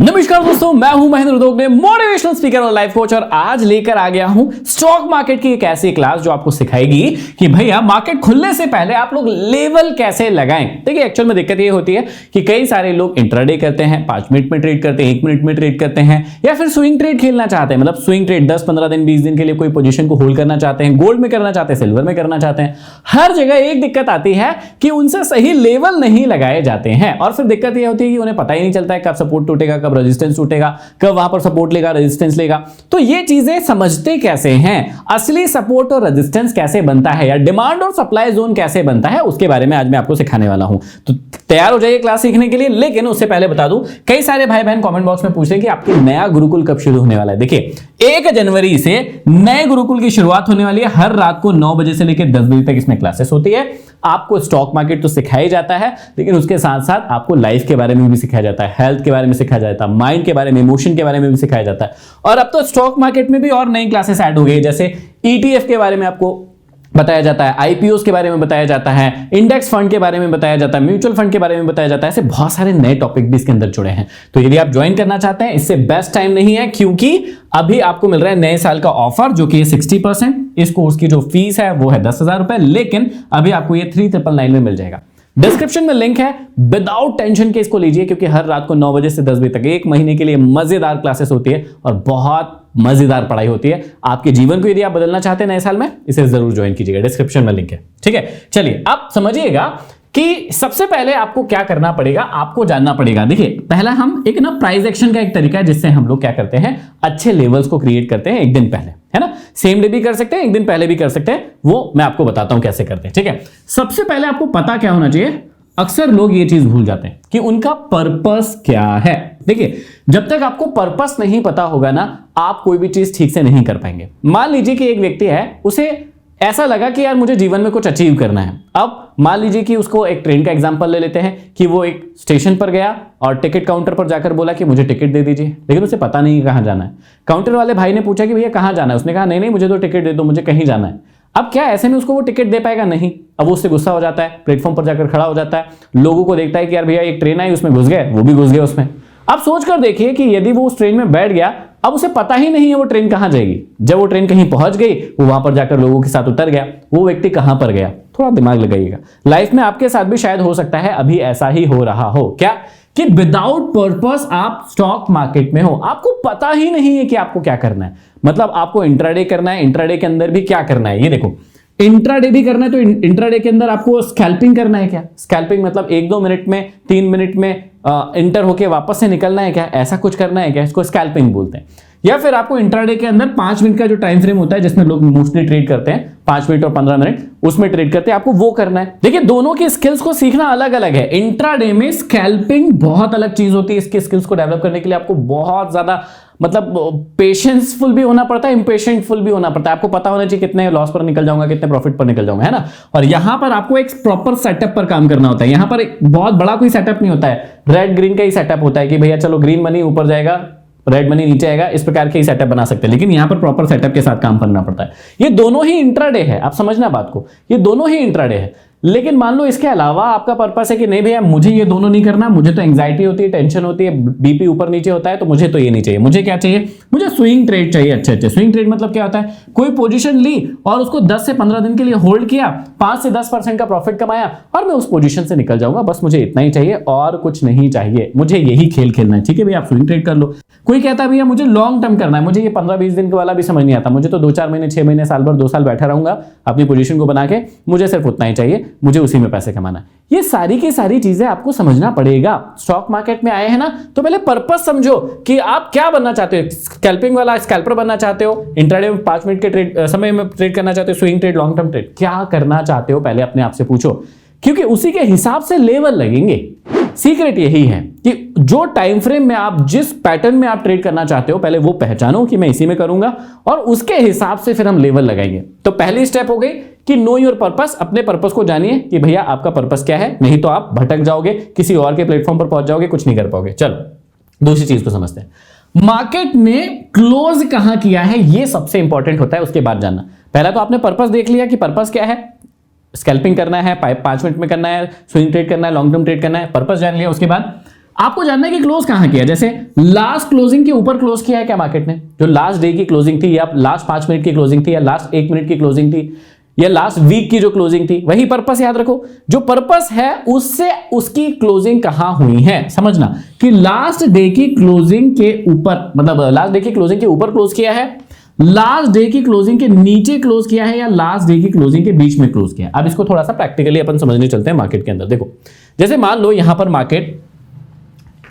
नमस्कार दोस्तों, मैं हूं महेंद्र दोगने, मोटिवेशनल स्पीकर और लाइफ कोच। और आज लेकर आ गया हूं स्टॉक मार्केट की एक ऐसी क्लास जो आपको सिखाएगी कि भैया मार्केट खुलने से पहले आप लोग लेवल कैसे लगाएं। देखिए एक्चुअल में दिक्कत ये होती है कि कई सारे लोग इंट्राडे करते हैं, 5 मिनट में ट्रेड करते हैं, 1 मिनट में ट्रेड करते हैं, या फिर स्विंग ट्रेड खेलना चाहते हैं। मतलब स्विंग ट्रेड 10-15 दिन 20 दिन के लिए कोई पोजीशन को होल्ड करना चाहते हैं, गोल्ड में करना चाहते हैं, सिल्वर में करना चाहते हैं। हर जगह एक दिक्कत आती है कि उनसे सही लेवल नहीं लगाए जाते हैं, और फिर दिक्कत यह होती है कि उन्हें पता ही नहीं चलता है कब सपोर्ट टूटेगा, कब रेजिस्टेंस टूटेगा, कब वहां पर सपोर्ट लेगा, रेजिस्टेंस लेगा। तो ये चीजें समझते कैसे हैं, असली सपोर्ट और रेजिस्टेंस कैसे बनता है, या डिमांड और सप्लाई जोन कैसे बनता है, उसके बारे में आज मैं आपको सिखाने वाला हूं। तो तैयार हो जाइए क्लास सीखने के लिए। लेकिन उससे पहले बता दूं, कई सारे भाई बहन कमेंट बॉक्स में पूछ रहे हैं कि आपकी नया गुरुकुल कब शुरू होने वाला है। देखिए 1 जनवरी से नए गुरुकुल की शुरुआत होने वाली है। हर रात को 9 बजे से लेकर 10 बजे तक इसमें क्लासेस होती है। आपको स्टॉक मार्केट तो सिखाया जाता है, लेकिन उसके साथ साथ आपको लाइफ के बारे में भी सिखाया जाता है, हेल्थ के बारे में सिखाया जाता है, माइंड के बारे में, इमोशन के बारे में भी सिखाया जाता है। और अब तो स्टॉक मार्केट में भी और नई क्लासेस ऐड हो गई, जैसे ईटीएफ के बारे में आपको बताया जाता है, आईपीओस के बारे में बताया जाता है, इंडेक्स फंड के बारे में बताया जाता है, म्यूचुअल फंड के बारे में बताया जाता है। ऐसे बहुत सारे नए टॉपिक भी इसके अंदर जुड़े हैं। तो यदि आप ज्वाइन करना चाहते हैं, इससे बेस्ट टाइम नहीं है, क्योंकि अभी आपको मिल रहा है नए साल का ऑफर जो कि 60%। इस कोर्स की जो फीस है वो है 10,000 रुपए, लेकिन अभी आपको ये 3,999 में मिल जाएगा। डिस्क्रिप्शन में लिंक है, विदाउट टेंशन के इसको लीजिए, क्योंकि हर रात को 9 बजे से 10 बजे तक 1 महीने के लिए मजेदार क्लासेस होती है और बहुत मजेदार पढ़ाई होती है। आपके जीवन को यदि आप बदलना चाहते हैं नए साल में, इसे जरूर ज्वाइन कीजिएगा। डिस्क्रिप्शन में लिंक है, ठीक है। चलिए आप समझिएगा कि सबसे पहले आपको क्या करना पड़ेगा, आपको जानना पड़ेगा। देखिए पहला हम एक ना प्राइस एक्शन का एक तरीका है, जिससे हम लोग क्या करते हैं, अच्छे लेवल्स को क्रिएट करते हैं एक दिन पहले, है ना। सेम डे भी कर सकते हैं, एक दिन पहले भी कर सकते हैं, वो मैं आपको बताता हूं कैसे करते हैं, ठीक है। सबसे पहले आपको पता क्या होना चाहिए, अक्सर लोग ये चीज भूल जाते हैं कि उनका पर्पस क्या है। देखिए जब तक आपको पर्पस नहीं पता होगा ना, आप कोई भी चीज ठीक से नहीं कर पाएंगे। मान लीजिए कि एक व्यक्ति है, उसे ऐसा लगा कि यार मुझे जीवन में कुछ अचीव करना है। अब मान लीजिए कि उसको एक ट्रेन का एग्जांपल ले लेते हैं कि वो एक स्टेशन पर गया और टिकट काउंटर पर जाकर बोला कि मुझे टिकट दे दीजिए, लेकिन उसे पता नहीं कहां जाना है। काउंटर वाले भाई ने पूछा कि भैया कहां जाना है, उसने कहा नहीं नहीं मुझे तो टिकट दे दो, मुझे कहीं जाना है। अब क्या ऐसे में उसको वो टिकट दे पाएगा? नहीं। अब वो उससे गुस्सा हो जाता है, प्लेटफॉर्म पर जाकर खड़ा हो जाता है, लोगों को देखता है कि यार भैया एक ट्रेन आई उसमें घुस गए, वो भी घुस गए उसमें। अब सोचकर देखिए कि यदि वो उस ट्रेन में बैठ गया, अब उसे पता ही नहीं है वो ट्रेन कहां जाएगी। जब वो ट्रेन कहीं पहुंच गई, वो वहां पर जाकर लोगों के साथ उतर गया, वो व्यक्ति कहां पर गया? थोड़ा दिमाग लगाइएगा। लाइफ में आपके साथ भी शायद हो सकता है अभी ऐसा ही हो रहा हो, क्या कि विदाउट पर्पस आप स्टॉक मार्केट में हो, आपको पता ही नहीं है कि आपको क्या करना है। मतलब आपको इंट्राडे करना है, इंट्राडे के अंदर भी क्या करना है, ये देखो इंट्राडे भी करना है, तो इंट्राडे के अंदर आपको स्कैल्पिंग करना है क्या? स्कैल्पिंग मतलब 1-2 मिनट में, 3 मिनट में इंटर होके वापस से निकलना है क्या? ऐसा कुछ करना है क्या? इसको स्कैल्पिंग बोलते हैं। या फिर आपको इंट्राडे के अंदर 5 मिनट का जो टाइम फ्रेम होता है, जिसमें लोग मोस्टली ट्रेड करते हैं, 5 मिनट और 15 मिनट उसमें ट्रेड करते हैं, आपको वो करना है। देखिए दोनों की स्किल्स को सीखना अलग अलग है। इंट्राडे में स्कैल्पिंग बहुत अलग चीज होती है। इसके स्किल्स को डेवलप करने के लिए आपको बहुत ज्यादा मतलब पेशेंसफुल भी होना पड़ता है, इंपेशेंटफुल भी होना पड़ता है। आपको पता होना चाहिए कितने लॉस पर निकल जाऊंगा, कितने प्रॉफिट पर निकल जाऊंगा, है ना। और यहां पर आपको एक प्रॉपर सेटअप पर काम करना होता है। यहां पर एक बहुत बड़ा कोई सेटअप नहीं होता है, रेड ग्रीन का ही सेटअप होता है कि भैया चलो ग्रीन मनी ऊपर जाएगा, रेड मनी नीचे आएगा, इस प्रकार के ही सेटअप बना सकते हैं। लेकिन यहां पर प्रॉपर सेटअप के साथ काम करना पड़ता है। ये दोनों ही इंट्राडे है, आप समझना बात को, ये दोनों ही इंट्राडे है। लेकिन मान लो इसके अलावा आपका पर्पस है कि नहीं भैया मुझे ये दोनों नहीं करना, मुझे तो एंग्जाइटी होती है, टेंशन होती है, बीपी ऊपर नीचे होता है, तो मुझे तो ये नहीं चाहिए। मुझे क्या चाहिए? मुझे स्विंग ट्रेड चाहिए। अच्छे स्विंग ट्रेड मतलब क्या होता है, कोई पोजीशन ली और उसको 10 से 15 दिन के लिए होल्ड किया, 5 से 10% का प्रॉफिट कमाया और मैं उस पोजीशन से निकल जाऊंगा, बस मुझे इतना ही चाहिए और कुछ नहीं चाहिए, मुझे यही खेल खेलना है। ठीक है भैया, आप स्विंग ट्रेड कर लो। कोई कहता है भैया मुझे लॉन्ग टर्म करना है, मुझे ये 15-20 दिन वाला भी समझ नहीं आता, मुझे तो 2-4 महीने, 6 महीने, साल भर, 2 साल बैठा रहूंगा अपनी पोजीशन को बना के, मुझे सिर्फ उतना ही चाहिए, मुझे उसी में पैसे कमाना। ये सारी की सारी चीजें आपको समझना पड़ेगा। स्टॉक मार्केट में आए हैं ना, तो पहले पर्पस समझो कि आप क्या बनना चाहते हो। स्कैल्पिंग वाला स्कैल्पर बनना चाहते हो, इंट्राडे में 5 मिनट के ट्रेड समय में ट्रेड करना चाहते हो, swing trade, long term trade, क्या करना चाहते हो पहले अपने आप से पूछो, क्योंकि उसी के हिसाब से लेवल लगेंगे। सीक्रेट यही है कि जो टाइम फ्रेम में आप, जिस पैटर्न में आप ट्रेड करना चाहते हो, पहले वो पहचानो कि मैं इसी में करूंगा, और उसके हिसाब से फिर हम लेवल लगाएंगे। तो पहली स्टेप हो गई कि नो योर पर्पस। अपने पर्पस को जानिए कि भैया आपका पर्पस क्या है, नहीं तो आप भटक जाओगे, किसी और के प्लेटफॉर्म पर पहुंच जाओगे, कुछ नहीं कर पाओगे। चलो दूसरी चीज को समझते हैं, मार्केट ने क्लोज कहां किया है, ये सबसे इंपॉर्टेंट होता है। उसके बाद जानना, पहला तो आपने पर्पस देख लिया कि पर्पस क्या है, स्कैल्पिंग करना है, 5 मिनट में करना है, स्विंग ट्रेड करना है, लॉन्ग टर्म ट्रेड करना है, पर्पस जान लिया। उसके बाद आपको जानना है कि क्लोज कहां किया, जैसे लास्ट क्लोजिंग के ऊपर क्लोज किया है क्या मार्केट ने, जो लास्ट डे की क्लोजिंग थी, या लास्ट 5 मिनट की क्लोजिंग थी, या लास्ट 1 मिनट की क्लोजिंग थी, या लास्ट वीक की जो क्लोजिंग थी, वही पर्पस याद रखो। जो पर्पस है उससे उसकी क्लोजिंग कहां हुई है, समझना कि लास्ट डे की क्लोजिंग के ऊपर, मतलब लास्ट डे की क्लोजिंग के ऊपर क्लोज किया है, लास्ट डे की क्लोजिंग के नीचे क्लोज किया है, या लास्ट डे की क्लोजिंग के बीच में क्लोज किया है। अब इसको थोड़ा सा प्रैक्टिकली अपन समझने चलते हैं मार्केट के अंदर। देखो जैसे मान लो यहां पर मार्केट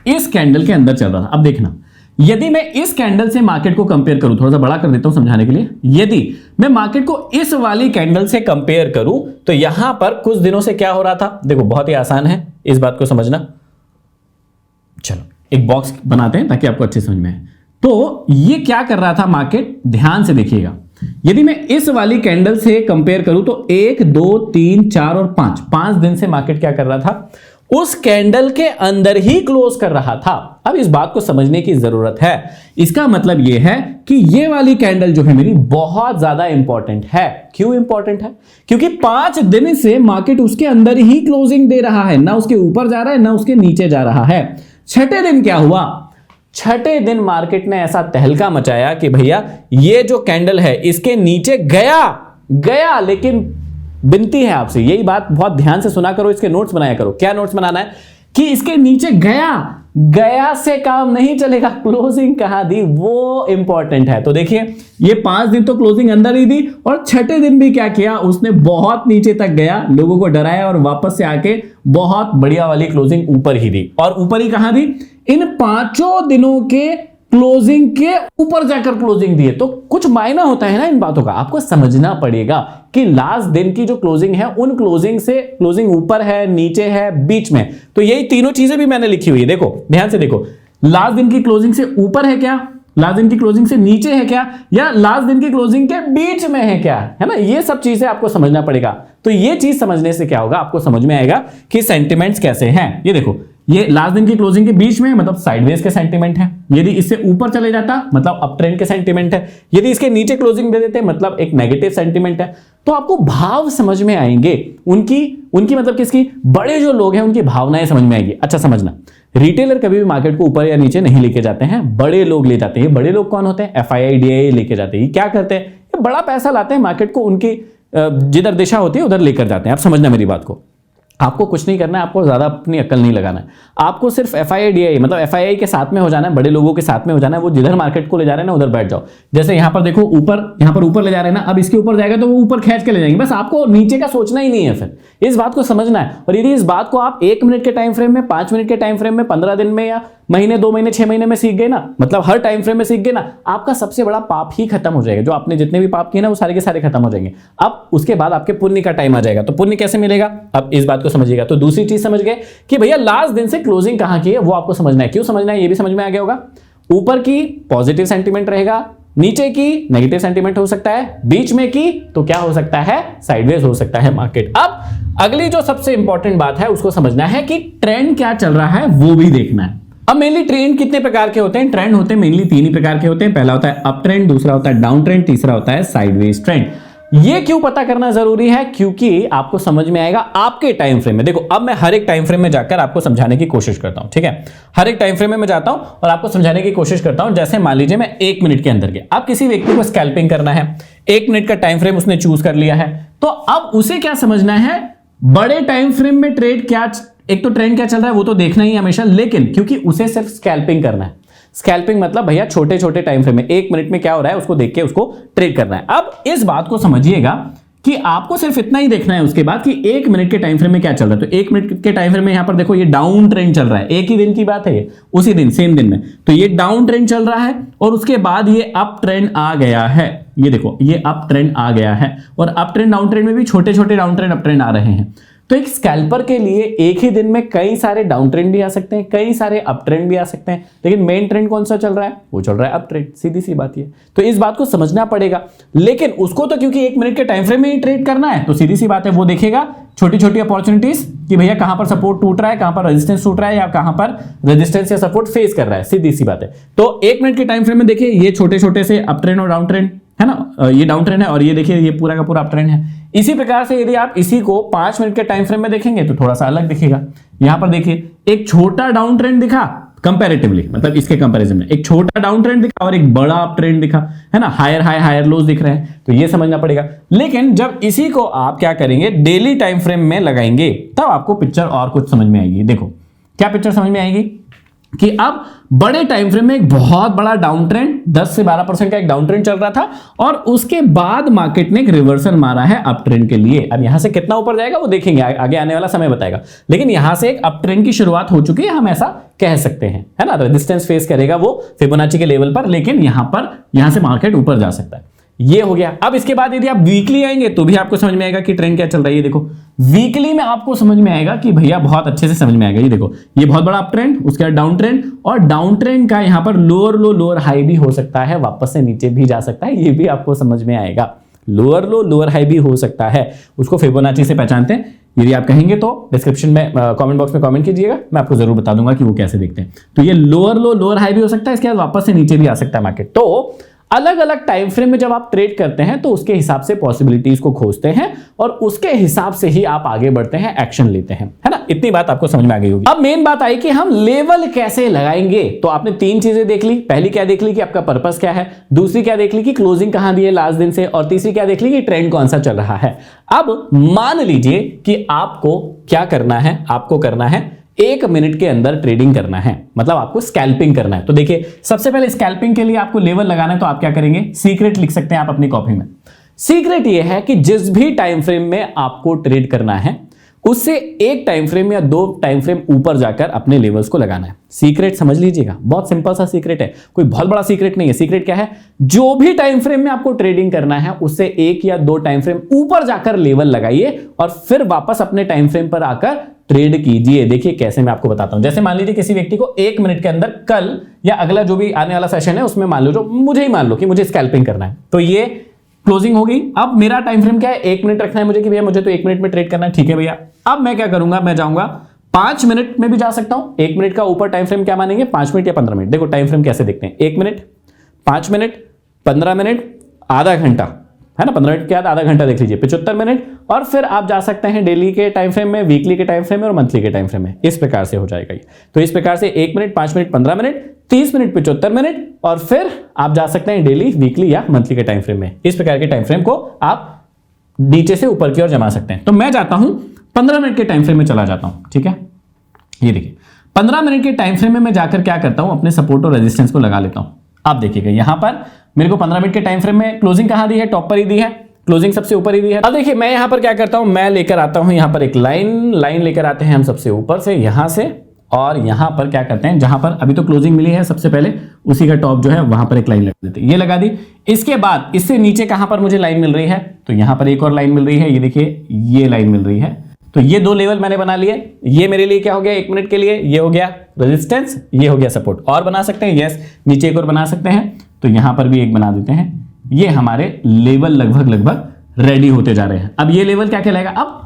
इस कैंडल के अंदर चल रहा था। अब देखना, यदि मैं इस कैंडल से मार्केट को कंपेयर करूं, थोड़ा सा बड़ा कर देता हूं समझाने के लिए, यदि मैं मार्केट को इस वाली कैंडल से कंपेयर करूं तो यहां पर कुछ दिनों से क्या हो रहा था, देखो बहुत ही आसान है इस बात को समझना। चलो एक बॉक्स बनाते हैं ताकि आपको अच्छे समझ में आए। तो ये क्या कर रहा था मार्केट, ध्यान से देखिएगा। यदि मैं इस वाली कैंडल से कंपेयर करूं तो 1 2 3 4 और 5 दिन से मार्केट क्या कर रहा था, उस कैंडल के अंदर ही क्लोज कर रहा था। अब इस बात को समझने की जरूरत है। इसका मतलब यह है कि यह वाली कैंडल जो है मेरी बहुत ज्यादा इंपॉर्टेंट है। क्यों इंपॉर्टेंट है, क्योंकि 5 दिन से मार्केट उसके अंदर ही क्लोजिंग दे रहा है, ना उसके ऊपर जा रहा है ना उसके नीचे जा रहा है। छठे दिन क्या हुआ, छठे दिन मार्केट ने ऐसा तहलका मचाया कि भैया ये जो कैंडल है इसके नीचे गया, लेकिन विनती है आपसे, यही बात बहुत ध्यान से सुना करो, इसके नोट्स बनाया करो। क्या नोट्स बनाना है कि इसके नीचे गया से काम नहीं चलेगा, क्लोजिंग कहां दी वो इंपॉर्टेंट है। तो देखिए ये 5 दिन तो क्लोजिंग अंदर ही दी, और छठे दिन भी क्या किया, उसने बहुत नीचे तक गया, लोगों को डराया और वापस से आके बहुत बढ़िया वाली क्लोजिंग ऊपर ही दी। और ऊपर ही कहां दी, इन 5 दिनों के क्लोजिंग के ऊपर जाकर क्लोजिंग दिए। तो कुछ मायना होता है ना इन बातों का, आपको समझना पड़ेगा कि लास्ट दिन की जो क्लोजिंग है उन क्लोजिंग से क्लोजिंग ऊपर है, नीचे है, बीच में। तो यही तीनों चीजें भी मैंने लिखी हुई है, देखो ध्यान से देखो। लास्ट दिन की क्लोजिंग से ऊपर है क्या, लास्ट दिन की क्लोजिंग से नीचे है क्या, या लास्ट दिन की क्लोजिंग के बीच में है क्या, है ना। ये सब चीजें आपको समझना पड़ेगा। तो ये चीज समझने से क्या होगा, आपको समझ में आएगा कि सेंटिमेंट्स कैसे हैं। ये देखो, ये लास्ट दिन की क्लोजिंग के बीच में मतलब साइडवेज के सेंटीमेंट है, यदि इससे ऊपर चले जाता मतलब अप ट्रेंड के सेंटीमेंट है, यदि इसके नीचे क्लोजिंग दे देते मतलब एक नेगेटिव सेंटीमेंट है। तो आपको भाव समझ में आएंगे, उनकी मतलब किसकी, बड़े जो लोग हैं उनकी भावनाएं समझ में आएगी। अच्छा समझना, रिटेलर कभी भी मार्केट को ऊपर या नीचे नहीं लेके जाते हैं, बड़े लोग ले जाते हैं। बड़े लोग कौन होते हैं, FII DII लेके जाते हैं। क्या करते हैं, ये बड़ा पैसा लाते हैं, मार्केट को उनकी जिधर दिशा होती है उधर लेकर जाते हैं। आप समझना मेरी बात को, आपको कुछ नहीं करना है, आपको ज्यादा अपनी अक्ल नहीं लगाना है, आपको सिर्फ FII DII मतलब FII के साथ में हो जाना है, बड़े लोगों के साथ में हो जाना है। वो जिधर मार्केट को ले जा रहे हैं ना उधर बैठ जाओ। जैसे यहां पर देखो ऊपर, यहां पर ऊपर ले जा रहे हैं ना, अब इसके ऊपर जाएगा तो वो ऊपर खींच के ले जाएंगे, बस आपको नीचे का सोचना ही नहीं है। फिर इस बात को समझना है। और यदि इस बात को आप 1 मिनट के टाइम फ्रेम में, 5 मिनट के टाइम फ्रेम में, 15 दिन में, या महीने, 2 महीने, 6 महीने में सीख गए ना, मतलब हर टाइम फ्रेम में सीख गए ना, आपका सबसे बड़ा पाप ही खत्म हो जाएगा। जो आपने जितने भी पाप किए ना वो सारे के सारे खत्म हो जाएंगे। अब उसके बाद आपके पुण्य का टाइम आ जाएगा। तो पुण्य कैसे मिलेगा, अब इस बात को समझिएगा। तो दूसरी चीज समझ गए कि भैया लास्ट दिन से क्लोजिंग कहां की है, वो आपको समझना है। क्यों समझना है ये भी समझ में आ गया होगा। ऊपर की पॉजिटिव सेंटीमेंट रहेगा, नीचे की नेगेटिव सेंटीमेंट हो सकता है, बीच में की तो क्या हो सकता है, साइडवेज हो सकता है मार्केट। अब अगली जो सबसे इंपॉर्टेंट बात है उसको समझना है कि ट्रेंड क्या चल रहा है वो भी देखना है। अब मेनली ट्रेंड कितने प्रकार के होते हैं, ट्रेंड होते हैं मेनली 3 ही प्रकार के होते हैं। पहला होता है अप ट्रेंड, दूसरा होता है डाउन ट्रेंड, तीसरा होता है साइडवेज ट्रेंड। ये क्यों पता करना जरूरी है, क्योंकि आपको समझ में आएगा आपके टाइम फ्रेम में। देखो अब मैं हर एक टाइम फ्रेम में जाकर आपको समझाने की कोशिश करता हूं, ठीक है। हर एक टाइम फ्रेम में मैं जाता हूं और आपको समझाने की कोशिश करता हूं। जैसे मान लीजिए मैं 1 मिनट के अंदर के, अब किसी व्यक्ति को स्कैल्पिंग करना है, 1 मिनट का टाइम फ्रेम उसने चूज कर लिया है, तो अब उसे क्या समझना है, बड़े टाइम फ्रेम में ट्रेड क्या, एक तो ट्रेंड क्या चल रहा है वो तो देखना ही हमेशा, लेकिन क्योंकि उसे सिर्फ स्कैल्पिंग करना है। स्कैल्पिंग मतलब भैया छोटे छोटे टाइम फ्रेम में 1 मिनट में क्या हो रहा है उसको देख के उसको ट्रेड करना है। अब इस बात को समझिएगा कि आपको सिर्फ इतना ही देखना है उसके बाद कि 1 मिनट के टाइम फ्रेम में क्या चल रहा है। तो 1 मिनट के टाइम फ्रेम में यहां पर देखो ये डाउन ट्रेंड चल रहा है, एक ही दिन की बात है ये, उसी दिन सेम दिन में, तो ये डाउन ट्रेंड चल रहा है और उसके बाद ये अप ट्रेंड आ गया है। ये देखो ये अप ट्रेंड आ गया है, और अप ट्रेंड डाउन ट्रेंड में भी छोटे छोटे डाउन ट्रेंड अप ट्रेंड आ रहे हैं। तो एक स्कैल्पर के लिए एक ही दिन में कई सारे डाउन ट्रेंड भी आ सकते हैं, कई सारे अप ट्रेंड भी आ सकते हैं, लेकिन मेन ट्रेंड कौन सा चल रहा है, वो चल रहा है अप ट्रेंड, सीधी सी बात ये। तो इस बात को समझना पड़ेगा, लेकिन उसको तो क्योंकि 1 मिनट के टाइम फ्रेम में ही ट्रेड करना है, तो सीधी सी बात है वो देखेगा छोटी छोटी अपॉर्चुनिटीज कि भैया कहां पर सपोर्ट टूट रहा है, कहां पर रेजिस्टेंस टूट रहा है, या कहां पर रेजिस्टेंस या सपोर्ट फेस कर रहा है, सीधी सी बात है। तो 1 मिनट के टाइम फ्रेम में देखिए ये छोटे छोटे से अप ट्रेंड और डाउन ट्रेंड है ना, ये डाउन ट्रेंड है और ये देखिए ये पूरा का पूरा अप ट्रेंड है। इसी प्रकार से यदि आप इसी को 5 मिनट के टाइम फ्रेम में देखेंगे तो थोड़ा सा अलग दिखेगा। यहां पर देखिए एक छोटा डाउन ट्रेंड दिखा कंपैरेटिवली, मतलब इसके कंपैरिजन में एक छोटा डाउन ट्रेंड दिखा और एक बड़ा अप ट्रेंड दिखा, है ना, हायर हाई हायर लोज दिख रहे हैं, तो ये समझना पड़ेगा। लेकिन जब इसी को आप क्या करेंगे, डेली टाइम फ्रेम में लगाएंगे, तब आपको पिक्चर और कुछ समझ में आएगी। देखो क्या पिक्चर समझ में आएगी कि अब बड़े टाइम फ्रेम में एक बहुत बड़ा डाउन ट्रेंड 10 से 12% का एक डाउन ट्रेंड चल रहा था और उसके बाद मार्केट ने एक रिवर्सल मारा है अप ट्रेंड के लिए। अब यहां से कितना ऊपर जाएगा वो देखेंगे, आगे आने वाला समय बताएगा, लेकिन यहां से एक अप ट्रेंड की शुरुआत हो चुकी है, हम ऐसा कह सकते हैं, है ना। रेजिस्टेंस फेस करेगा वो फिबोनाची के लेवल पर, लेकिन यहां से मार्केट ऊपर जा सकता है। ये हो गया। अब इसके बाद यदि आप वीकली आएंगे तो भी आपको समझ में आएगा कि ट्रेंड क्या चल रहा है। ये देखो वीकली में आपको समझ में आएगा कि भैया बहुत अच्छे से समझ में आएगा। ये देखो ये बहुत बड़ा अप ट्रेंड, उसके बाद डाउन ट्रेंड, और डाउन ट्रेंड का यहां पर लोअर लो लोअर हाई भी हो सकता है, वापस से नीचे भी जा सकता है, ये भी आपको समझ में आएगा। लोअर लो लोअर हाई भी हो सकता है, उसको फिबोनाची से पहचानते हैं। यदि आप कहेंगे तो डिस्क्रिप्शन में कमेंट बॉक्स में कमेंट कीजिएगा, मैं आपको जरूर बता दूंगा कि वो कैसे देखते हैं। तो ये लोअर लो लोअर हाई भी हो सकता है, इसके बाद वापस से नीचे भी आ सकता है मार्केट। तो अलग अलग टाइम फ्रेम में जब आप ट्रेड करते हैं तो उसके हिसाब से पॉसिबिलिटीज को खोजते हैं और उसके हिसाब से ही आप आगे बढ़ते हैं, एक्शन लेते हैं, है ना। इतनी बात आपको समझ में आ गई होगी। अब मेन बात आई कि हम लेवल कैसे लगाएंगे। तो आपने तीन चीजें देख ली। पहली क्या देख ली कि आपका पर्पस क्या है, दूसरी क्या देख ली कि क्लोजिंग कहां दी है लास्ट दिन से, और तीसरी क्या देख ली कि ट्रेंड कौन सा चल रहा है। अब मान लीजिए कि आपको क्या करना है, आपको करना है 1 मिनट के अंदर ट्रेडिंग करना है, मतलब आपको स्कैल्पिंग करना है। तो देखिए सबसे पहले स्कैल्पिंग के लिए आपको लेवल लगाना है, तो आप क्या करेंगे, सीक्रेट लिख सकते हैं आप अपनी कॉपी में। सीक्रेट ये है कि जिस भी टाइम फ्रेम में आपको ट्रेड करना है उससे 1 टाइम फ्रेम या 2 टाइम फ्रेम ऊपर जाकर अपने लेवल्स को लगाना है। सीक्रेट समझ लीजिएगा, बहुत सिंपल सा सीक्रेट है, कोई बहुत बड़ा सीक्रेट नहीं है। सीक्रेट क्या है, जो भी टाइम फ्रेम में आपको ट्रेडिंग करना है उससे 1 या 2 टाइम फ्रेम ऊपर जाकर लेवल लगाइए और फिर वापस अपने टाइम फ्रेम पर आकर ट्रेड कीजिए। देखिए कैसे, मैं आपको बताता हूं। जैसे मान लीजिए किसी व्यक्ति को 1 मिनट के अंदर कल या अगला जो भी आने वाला सेशन है उसमें मान लो, जो मुझे ही मान लो कि मुझे स्कैल्पिंग करना है, तो ये क्लोजिंग होगी। अब मेरा टाइम फ्रेम क्या है, 1 मिनट रखना है मुझे कि भैया मुझे तो 1 मिनट में ट्रेड करना है, ठीक है भैया। अब मैं क्या करूंगा, मैं जाऊंगा 5 मिनट में भी जा सकता हूं। 1 मिनट का ऊपर टाइम फ्रेम क्या मानेंगे, 5 मिनट या 15 मिनट। देखो टाइम फ्रेम कैसे देखते हैं, 1 मिनट, 5 मिनट, 15 मिनट, आधा घंटा, है ना। 15 मिनट के बाद आधा घंटा देख लीजिए, 75 मिनट, और फिर आप जा सकते हैं डेली के टाइम फ्रेम में, वीकली के टाइम फ्रेम में और मंथली के टाइम फ्रेम में। इस प्रकार से हो जाएगा ये। तो इस प्रकार से 1 minute, 5 minute, 15 minute, 30 minute, 75 minute, और फिर आप जा सकते हैं डेली, वीकली या मंथली के टाइम फ्रेम में। इस प्रकार के टाइम फ्रेम को आप नीचे से ऊपर की ओर जमा सकते हैं। तो मैं जाता हूं 15 मिनट के टाइम फ्रेम में चला जाता हूं, ठीक है। ये देखिए 15 मिनट के टाइम फ्रेम में मैं जाकर क्या करता हूं, अपने सपोर्ट और रेजिस्टेंस को लगा लेता हूं। आप देखिएगा यहां पर मेरे को 15 मिनट के टाइम फ्रेम में क्लोजिंग कहां दी है, टॉप पर ही दी है, क्लोजिंग सबसे ऊपर ही दी है। अब देखिए मैं यहां पर क्या करता हूं, मैं लेकर आता हूं यहां पर एक लाइन लेकर आते हैं हम सबसे ऊपर से, यहां से, और यहां पर क्या करते हैं, जहां पर अभी तो क्लोजिंग मिली है सबसे पहले उसी का टॉप जो है वहां पर एक लाइन लगा देते हैं। ये लगा दी। इसके बाद इससे नीचे कहां पर मुझे लाइन मिल रही है, तो यहां पर एक और लाइन मिल रही है, ये देखिए ये लाइन मिल रही है। तो ये 2 लेवल मैंने बना लिए। ये मेरे लिए क्या हो गया, 1 मिनट के लिए ये हो गया रेजिस्टेंस, ये हो गया सपोर्ट। और बना सकते हैं, यस, नीचे एक और बना सकते हैं, तो यहां पर भी एक बना देते हैं। ये हमारे लेवल लगभग रेडी होते जा रहे हैं। अब ये लेवल क्या कहलाएगा, अब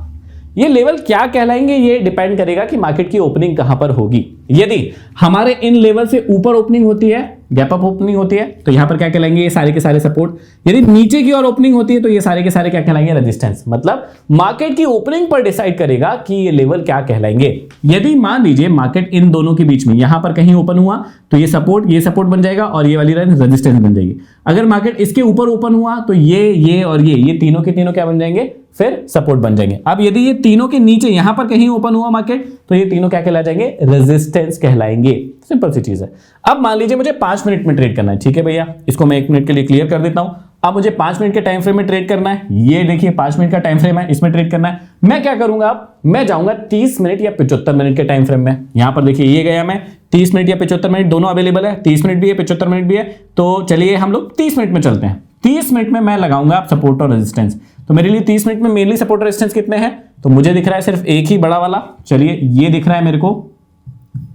ये लेवल क्या कहलाएंगे, ये डिपेंड करेगा कि मार्केट की ओपनिंग कहां पर होगी। यदि हमारे इन लेवल से ऊपर ओपनिंग होती है, गैप अप ओपनिंग होती है, तो यहां पर क्या कहलाएंगे, ये सारे के सारे सपोर्ट। यदि नीचे की ओर ओपनिंग होती है तो ये सारे के सारे क्या कहलाएंगे, रेजिस्टेंस। मतलब मार्केट की ओपनिंग पर डिसाइड करेगा कि ये लेवल क्या कहलाएंगे। यदि मान लीजिए मार्केट इन दोनों के बीच में यहां पर कहीं ओपन हुआ तो ये सपोर्ट बन जाएगा और ये वाली लाइन रेजिस्टेंस बन जाएगी। अगर मार्केट इसके ऊपर ओपन हुआ तो ये और ये तीनों के तीनों क्या बन जाएंगे, फिर सपोर्ट बन जाएंगे। अब यदि ये तीनों के नीचे यहां पर कहीं ओपन हुआ मार्केट तो ये तीनों क्या कहला जाएंगे, रेजिस्टेंस कहलाएंगे। सिंपल सी चीज है। अब मान लीजिए मुझे 5 मिनट में ट्रेड करना है, ठीक है भैया, इसको मैं 1 मिनट के लिए क्लियर कर देता हूं। अब मुझे 5 मिनट के टाइम फ्रेम में ट्रेड करना है, ये देखिए 5 मिनट का टाइम फ्रेम है, इसमें ट्रेड करना है। मैं क्या करूंगा, अब मैं जाऊंगा 30 मिनट या 75 मिनट के टाइम फ्रेम में। यहां पर देखिए ये गया मैं 30 मिनट या 75 मिनट दोनों अवेलेबल है, 30 मिनट भी है 75 मिनट भी है। तो चलिए हम लोग 30 मिनट में चलते हैं। 30 मिनट में मैं लगाऊंगा आप सपोर्ट और रेजिस्टेंस। तो मेरे लिए 30 मिनट में मेनली सपोर्ट और रेजिस्टेंस कितने हैं, तो मुझे दिख रहा है सिर्फ एक ही बड़ा वाला, चलिए ये दिख रहा है मेरे को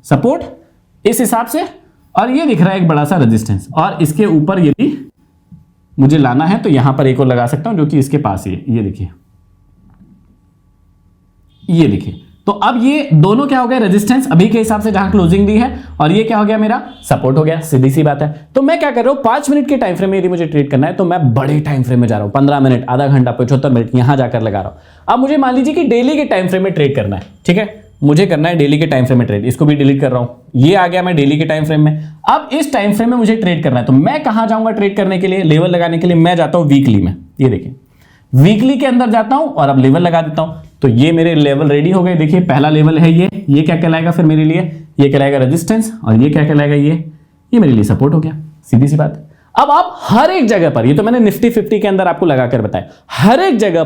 सपोर्ट इस हिसाब से, और ये दिख रहा है एक बड़ा सा रेजिस्टेंस। और इसके ऊपर यदि मुझे लाना है तो यहां पर एक और लगा सकता हूं जो कि इसके पास ही है, ये देखिए ये देखिए। तो अब ये दोनों क्या हो गया, रेजिस्टेंस अभी के हिसाब से जहां क्लोजिंग दी है, और ये क्या हो गया, मेरा सपोर्ट हो गया। सीधी सी बात है। तो मैं क्या कर रहा हूं, 5 मिनट के टाइम फ्रेम में यदि मुझे ट्रेड करना है तो मैं बड़े टाइम फ्रेम में जा रहा हूं, 15 मिनट, आधा घंटा, 75 मिनट यहां जाकर लगा रहा हूं। अब मुझे मान लीजिए कि डेली के टाइम फ्रेम में ट्रेड करना है, ठीक है। मुझे करना है डेली के टाइम फ्रेम में ट्रेड, इसको भी डिलीट कर रहा हूं। ये आ गया मैं डेली के टाइम फ्रेम में। अब इस टाइम फ्रेम में मुझे ट्रेड करना है, तो मैं कहां जाऊंगा ट्रेड करने के लिए, लेवल लगाने के लिए? मैं जाता हूं वीकली में। ये देखिए वीकली के अंदर जाता हूं और अब लेवल लगा देता हूं। तो ये मेरे लेवल रेडी हो गए। देखिए पहला लेवल है ये क्या कहलाएगा फिर मेरे लिए? ये कहलाएगा रेजिस्टेंस, और ये क्या कहलाएगा? ये मेरे लिए सपोर्ट हो गया। सीधी सी बात। अब आप हर एक जगह पर, ये तो मैंने निफ्टी 50 के अंदर आपको लगाकर बताया, हर एक जगह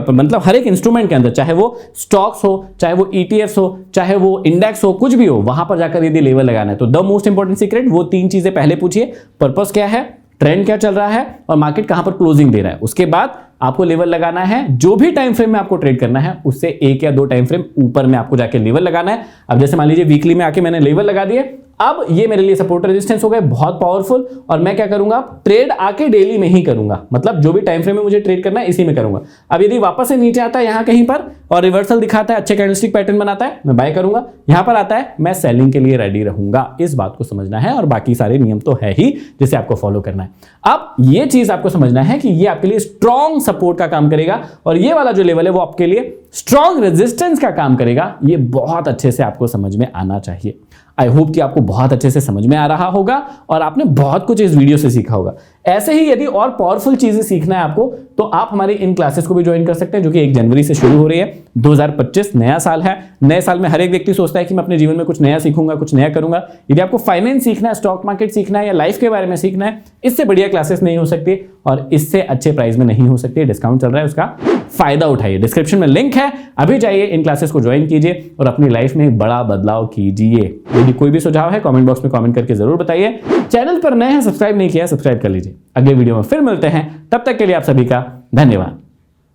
पर मतलब हर एक इंस्ट्रूमेंट के अंदर, चाहे वो स्टॉक्स हो, चाहे वो ईटीएफ्स हो, चाहे वो इंडेक्स हो, कुछ भी हो, वहां पर जाकर यदि लेवल लगाना है तो द मोस्ट इंपॉर्टेंट सीक्रेट, वो 3 चीजें पहले पूछिए। पर्पस क्या है, ट्रेंड क्या चल रहा है, और मार्केट कहां पर क्लोजिंग दे रहा है। उसके बाद आपको लेवल लगाना है। जो भी टाइम फ्रेम में आपको ट्रेड करना है उससे 1 या 2 टाइम फ्रेम ऊपर में आपको जाके लेवल लगाना है। अब जैसे मान लीजिए वीकली में आके मैंने लेवल लगा दिए, अब ये मेरे लिए सपोर्ट रेजिस्टेंस हो गए, बहुत पावरफुल। और मैं क्या करूंगा, ट्रेड आके डेली में ही करूंगा, मतलब जो भी टाइम फ्रेम में मुझे ट्रेड करना है इसी में करूंगा। अब यदि वापस से नीचे आता है यहां कहीं पर और रिवर्सल दिखाता है, अच्छे कैंडलस्टिक पैटर्न बनाता है, मैं बाय करूंगा। यहां पर आता है, मैं सेलिंग के लिए रेडी रहूंगा। इस बात को समझना है, और बाकी सारे नियम तो है ही जिसे आपको फॉलो करना है। अब ये चीज आपको समझना है कि ये आपके लिए स्ट्रॉन्ग सपोर्ट का काम करेगा, और ये वाला जो लेवल है वो आपके लिए स्ट्रॉन्ग रेजिस्टेंस का काम करेगा। ये बहुत अच्छे से आपको समझ में आना चाहिए। आई होप कि आपको बहुत अच्छे से समझ में आ रहा होगा और आपने बहुत कुछ इस वीडियो से सीखा होगा। ऐसे ही यदि और पावरफुल चीजें सीखना है आपको, तो आप हमारी इन क्लासेस को भी ज्वाइन कर सकते हैं, जो कि 1 जनवरी से शुरू हो रही है। 2025 नया साल है। नए साल में हर एक व्यक्ति सोचता है कि मैं अपने जीवन में कुछ नया सीखूंगा, कुछ नया करूंगा। यदि आपको फाइनेंस सीखना है, स्टॉक मार्केट सीखना है, या लाइफ के बारे में सीखना है, इससे बढ़िया क्लासेस नहीं हो सकती और इससे अच्छे प्राइस में नहीं हो सकती। डिस्काउंट चल रहा है, उसका फायदा उठाइए। डिस्क्रिप्शन में लिंक है, अभी जाइए इन क्लासेस को ज्वाइन कीजिए और अपनी लाइफ में एक बड़ा बदलाव कीजिए। यदि कोई भी सुझाव है कमेंट बॉक्स में कमेंट करके जरूर बताइए। चैनल पर नए हैं, सब्सक्राइब नहीं किया, सब्सक्राइब कर लीजिए। अगले वीडियो में फिर मिलते हैं, तब तक के लिए आप सभी का धन्यवाद।